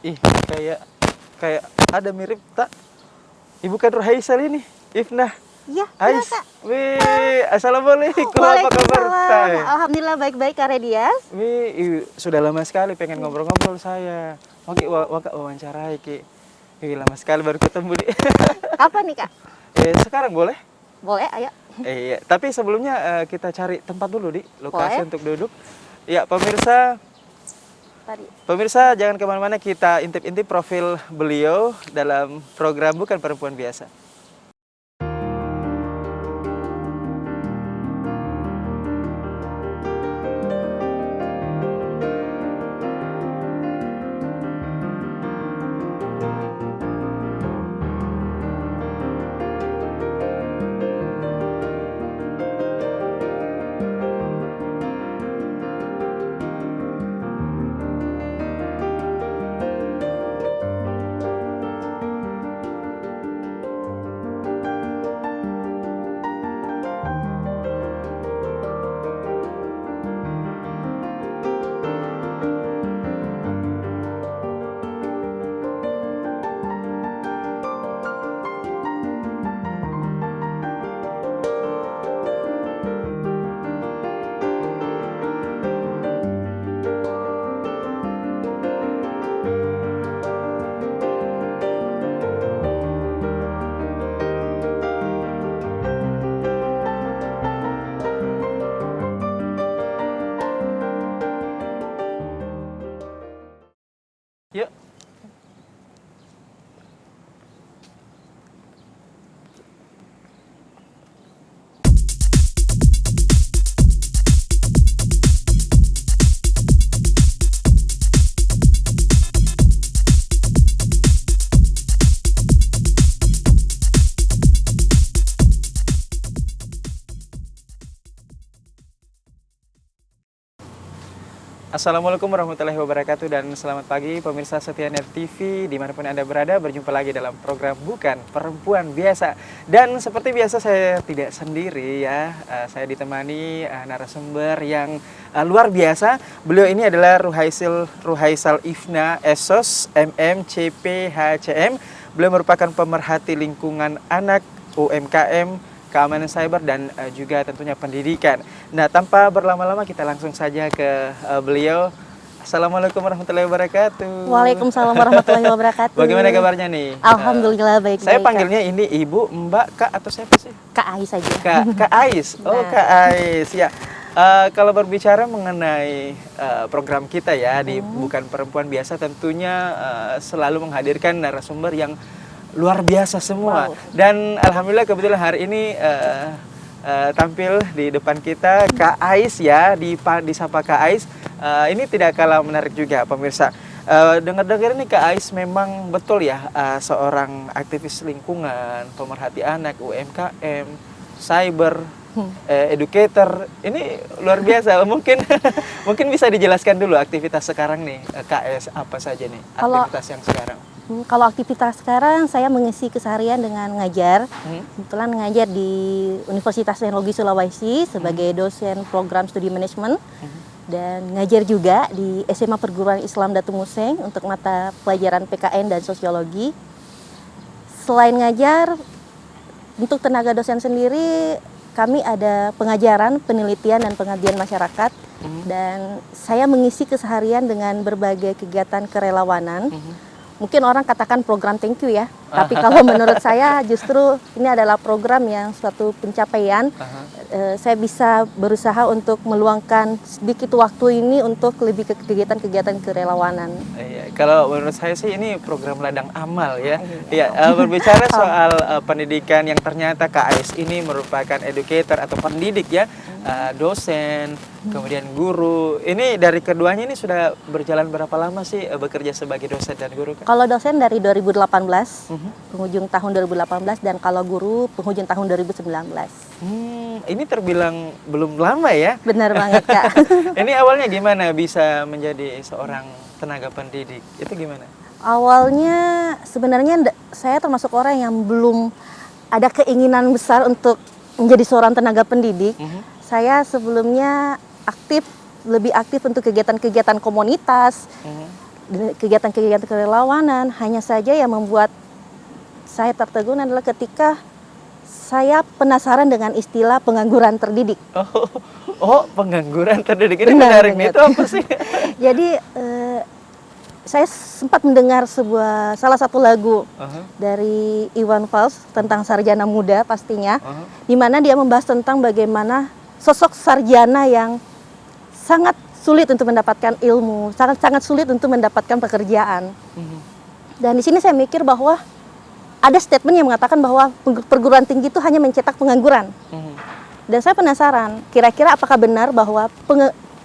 Ih, kayak kayak ada mirip tak? Ibu kan Ruhaisal ini, Ifnah. Iya, Ais. Kak. Wih, assalamualaikum. Apa kabar, Waalaikumsalam. Tay? Alhamdulillah baik-baik, Kak Redias. Wih, sudah lama sekali pengen ngobrol-ngobrol saya. Oke, waka wawancarai ki. Wih, lama sekali baru ketemu di. Apa nih, Kak? Sekarang boleh? Boleh, ayo. Iya, tapi sebelumnya kita cari tempat dulu di lokasi Boleh. untuk duduk. Ya, pemirsa, Tadi. jangan kemana-mana, kita intip-intip profil beliau dalam program Bukan Perempuan Biasa. Yuk. Assalamualaikum warahmatullahi wabarakatuh dan selamat pagi pemirsa setia Net TV dimanapun Anda berada. Berjumpa lagi dalam program Bukan Perempuan Biasa. Dan seperti biasa saya tidak sendiri ya, saya ditemani narasumber yang luar biasa. Beliau ini adalah Ruhaisal Ifnah SOS MMCPHCM. Beliau merupakan pemerhati lingkungan anak, UMKM, keamanan cyber, dan juga tentunya pendidikan. Nah, tanpa berlama-lama kita langsung saja ke beliau. Assalamualaikum warahmatullahi wabarakatuh. Waalaikumsalam warahmatullahi wabarakatuh. Bagaimana kabarnya nih? Alhamdulillah baik-baik. Saya panggilnya ini Ibu, Mbak, Kak, atau siapa sih? Kak Ais saja. Kak Ais. Oh, Nah. Kak Ais. Ya. Kalau berbicara mengenai program kita ya di Bukan Perempuan Biasa, tentunya selalu menghadirkan narasumber yang luar biasa semua. Wow. Dan alhamdulillah kebetulan hari ini tampil di depan kita Kak Ais ya, disapa Kak Ais. Ini tidak kalah menarik juga pemirsa. Dengar-dengar ini Kak Ais memang betul ya seorang aktivis lingkungan, pemerhati anak, UMKM, cyber, educator. Ini luar biasa. Mungkin bisa dijelaskan dulu aktivitas sekarang nih Kak Ais apa saja nih aktivitas yang sekarang? Kalau aktivitas sekarang saya mengisi keseharian dengan ngajar. Kebetulan ngajar di Universitas Teknologi Sulawesi sebagai dosen program studi manajemen. Dan ngajar juga di SMA Perguruan Islam Datu Museng untuk mata pelajaran PKN dan sosiologi. Selain ngajar, untuk tenaga dosen sendiri kami ada pengajaran, penelitian, dan pengabdian masyarakat. Dan saya mengisi keseharian dengan berbagai kegiatan kerelawanan. Mungkin orang katakan program thank you ya, tapi kalau menurut saya justru ini adalah program yang suatu pencapaian. Saya bisa berusaha untuk meluangkan sedikit waktu ini untuk lebih ke kegiatan-kegiatan kerelawanan. Iya, kalau menurut saya sih ini program ladang amal ya. Iya, berbicara soal pendidikan yang ternyata Kak Ais ini merupakan educator atau pendidik ya, dosen, kemudian guru. Ini dari keduanya ini sudah berjalan berapa lama sih bekerja sebagai dosen dan guru? Kak? Kalau dosen dari 2018, penghujung tahun 2018, dan kalau guru penghujung tahun 2019. Ini terbilang belum lama ya? Benar banget Kak. Ini awalnya gimana bisa menjadi seorang tenaga pendidik? Itu gimana? Awalnya sebenarnya saya termasuk orang yang belum ada keinginan besar untuk menjadi seorang tenaga pendidik. Saya sebelumnya lebih aktif untuk kegiatan-kegiatan komunitas. kegiatan-kegiatan kerelawanan. Hanya saja yang membuat saya tertegun adalah ketika saya penasaran dengan istilah pengangguran terdidik. Pengangguran terdidik ini Benar menarik nih, banget. itu apa sih? Jadi saya sempat mendengar salah satu lagu dari Iwan Fals tentang sarjana muda pastinya, di mana dia membahas tentang bagaimana sosok sarjana yang sangat sulit untuk mendapatkan ilmu, sangat sulit untuk mendapatkan pekerjaan. Dan di sini saya mikir bahwa ada statement yang mengatakan bahwa perguruan tinggi itu hanya mencetak pengangguran. Dan saya penasaran, kira-kira apakah benar bahwa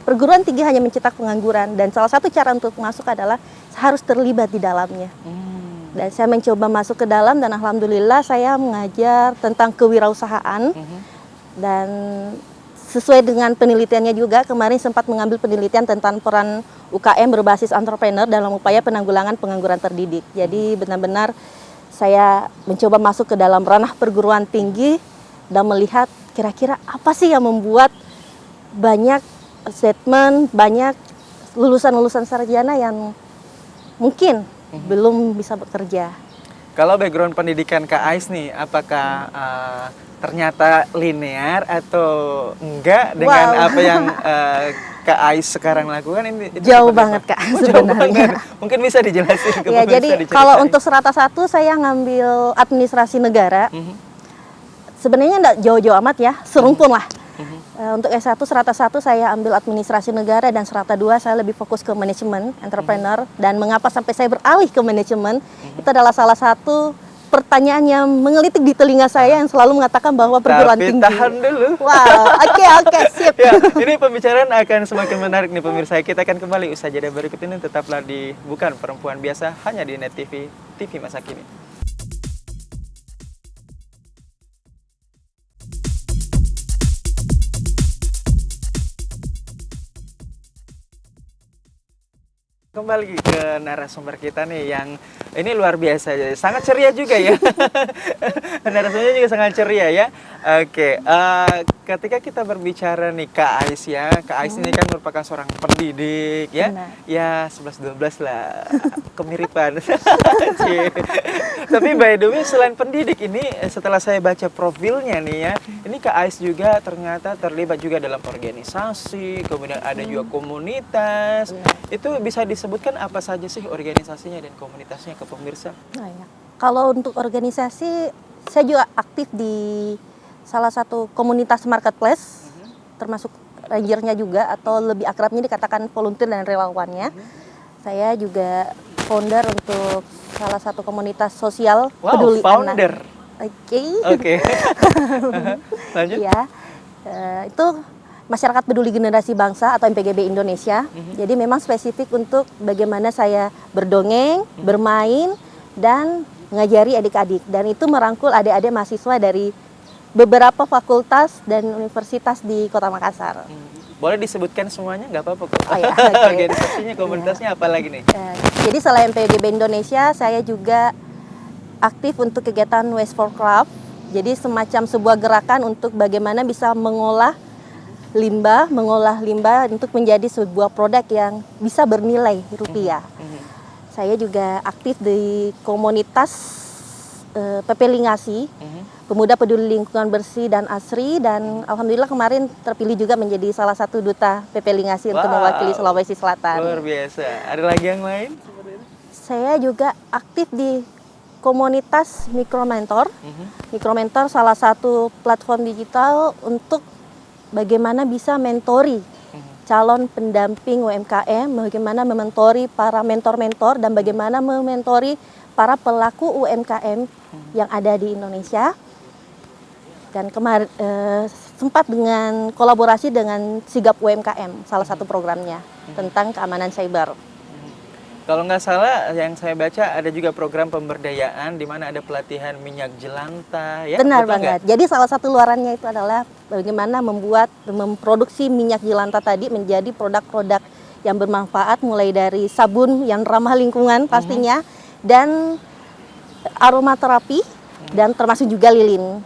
perguruan tinggi hanya mencetak pengangguran, dan salah satu cara untuk masuk adalah harus terlibat di dalamnya. Dan saya mencoba masuk ke dalam, dan alhamdulillah saya mengajar tentang kewirausahaan. Dan sesuai dengan penelitiannya juga, kemarin sempat mengambil penelitian tentang peran UKM berbasis entrepreneur dalam upaya penanggulangan pengangguran terdidik. Jadi benar-benar saya mencoba masuk ke dalam ranah perguruan tinggi dan melihat kira-kira apa sih yang membuat banyak statement, banyak lulusan-lulusan sarjana yang mungkin belum bisa bekerja. Kalau background pendidikan Kak Ais nih, apakah ternyata linear atau enggak dengan apa yang Kak Ais sekarang lakukan? Itu jauh banget Kak sebenarnya. Mungkin bisa dijelasin ke ya, jadi kalau untuk serata 1 saya ngambil administrasi negara. Sebenarnya enggak jauh-jauh amat ya, serumpun lah. Untuk S1 serata 1 saya ambil administrasi negara, dan serata 2 saya lebih fokus ke manajemen entrepreneur. Dan mengapa sampai saya beralih ke manajemen, itu adalah salah satu pertanyaan yang mengelitik di telinga saya yang selalu mengatakan bahwa perguruan tinggi. Tahan dulu. Wow, oke, sip. Ya, ini pembicaraan akan semakin menarik nih pemirsa. Kita akan kembali usai jeda berikut ini, tetaplah di Bukan Perempuan Biasa hanya di Net TV, TV masa kini. Kembali ke narasumber kita nih yang ini luar biasa, sangat ceria juga ya. Narasumbernya juga sangat ceria ya. Oke, ketika kita berbicara nih Kak Ais ya, Kak Ais ini kan merupakan seorang pendidik ya. Benar. Ya 11-12 lah, kemiripan. Tapi by the way, selain pendidik ini, setelah saya baca profilnya nih ya, ini Kak Ais juga ternyata terlibat juga dalam organisasi, kemudian ada juga komunitas. Itu bisa disebutkan apa saja sih organisasinya dan komunitasnya ke pemirsa? Nah, ya. Kalau untuk organisasi, saya juga aktif di salah satu komunitas marketplace, termasuk rangernya juga, atau lebih akrabnya dikatakan volunteer dan relawannya. Saya juga founder untuk salah satu komunitas sosial peduli founder. Anak. Oke. Lanjut. Ya, itu Masyarakat Peduli Generasi Bangsa atau MPGB Indonesia. Jadi memang spesifik untuk bagaimana saya berdongeng, bermain, dan mengajari adik-adik. Dan itu merangkul adik-adik mahasiswa dari beberapa fakultas dan universitas di Kota Makassar. Boleh disebutkan semuanya, nggak apa-apa kok. Oh, ya, okay. Organisasinya, komunitasnya apa lagi nih? Jadi selain MPGB Indonesia, saya juga aktif untuk kegiatan Waste for Craft. Jadi semacam sebuah gerakan untuk bagaimana bisa mengolah limbah untuk menjadi sebuah produk yang bisa bernilai rupiah. Saya juga aktif di komunitas PP Lingasi, Pemuda Peduli Lingkungan Bersih dan Asri, dan alhamdulillah kemarin terpilih juga menjadi salah satu duta PP Lingasi untuk mewakili Sulawesi Selatan. Luar biasa. Ada lagi yang lain? Saya juga aktif di komunitas Mikromentor. Mikromentor salah satu platform digital untuk bagaimana bisa mentori calon pendamping UMKM, bagaimana mementori para mentor-mentor, dan bagaimana mementori para pelaku UMKM yang ada di Indonesia. Dan kemarin sempat dengan kolaborasi dengan Sigap UMKM, salah satu programnya tentang keamanan cyber. Kalau nggak salah, yang saya baca ada juga program pemberdayaan di mana ada pelatihan minyak jelantah. Ya, benar banget. Jadi salah satu luarannya itu adalah bagaimana memproduksi minyak jelantah tadi menjadi produk-produk yang bermanfaat, mulai dari sabun yang ramah lingkungan pastinya, dan aromaterapi, dan termasuk juga lilin.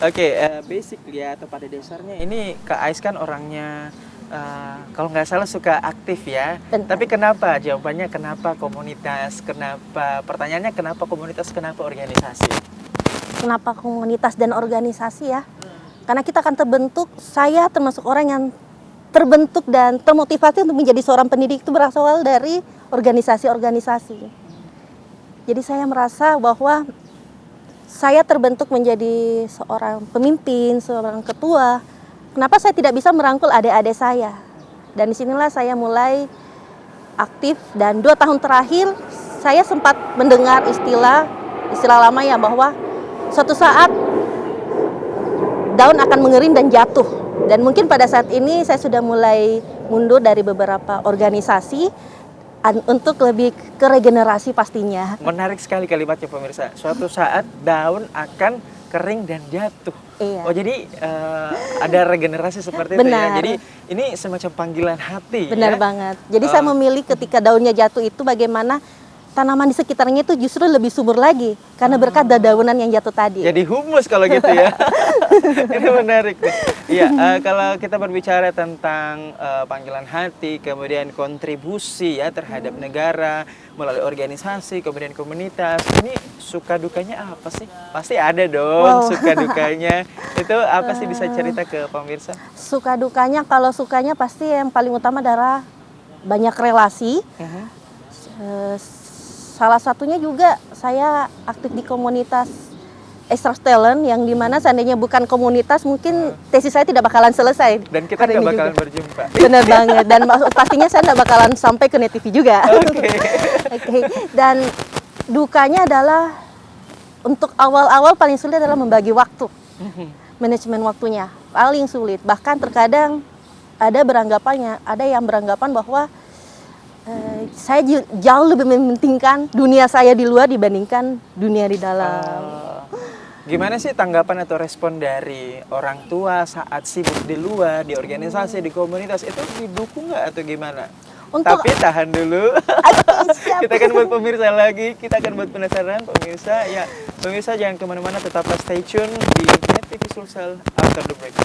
Oke, basically ya, atau pada dasarnya ini Kak Ais kan orangnya kalau nggak salah suka aktif ya. Benar. Tapi kenapa? Jawabannya kenapa komunitas? Kenapa? Pertanyaannya kenapa komunitas? Kenapa organisasi? Kenapa komunitas dan organisasi ya? Karena kita akan terbentuk, saya termasuk orang yang terbentuk dan termotivasi untuk menjadi seorang pendidik itu berasal dari organisasi-organisasi. Jadi saya merasa bahwa saya terbentuk menjadi seorang pemimpin, seorang ketua. Kenapa saya tidak bisa merangkul adik-adik saya? Dan disinilah saya mulai aktif, dan 2 tahun terakhir saya sempat mendengar istilah lama ya, bahwa suatu saat daun akan mengering dan jatuh. Dan mungkin pada saat ini saya sudah mulai mundur dari beberapa organisasi untuk lebih ke regenerasi pastinya. Menarik sekali kalimatnya pemirsa. Suatu saat daun akan kering dan jatuh. Iya. Oh jadi ada regenerasi seperti itu ya. Jadi ini semacam panggilan hati. Benar ya? banget. Jadi saya memilih ketika daunnya jatuh itu bagaimana tanaman di sekitarnya itu justru lebih subur lagi karena berkat dedaunan yang jatuh tadi. Jadi humus kalau gitu ya. Ini menarik nih. Iya, kalau kita berbicara tentang panggilan hati, kemudian kontribusi ya terhadap negara melalui organisasi, kemudian komunitas. Ini suka dukanya apa sih? Pasti ada dong suka dukanya. Itu apa sih, bisa cerita ke pemirsa? Suka dukanya, kalau sukanya pasti yang paling utama adalah banyak relasi. Salah satunya juga saya aktif di komunitas Extra Talent, yang dimana seandainya bukan komunitas mungkin tesis saya tidak bakalan selesai. Dan kita nggak bakalan berjumpa. Benar banget. Dan pastinya saya tidak bakalan sampai ke Net TV juga. Oke. Dan dukanya adalah untuk awal-awal paling sulit adalah membagi waktu. Manajemen waktunya paling sulit. Bahkan terkadang ada yang beranggapan bahwa saya jauh lebih mementingkan dunia saya di luar dibandingkan dunia di dalam. Gimana sih tanggapan atau respon dari orang tua saat sibuk di luar, di organisasi, di komunitas, itu didukung nggak atau gimana? Tapi tahan dulu. Kita akan buat pemirsa lagi, kita akan buat penasaran pemirsa. Ya, pemirsa jangan kemana-mana, tetaplah stay tune di Net TV Sulsel after the break.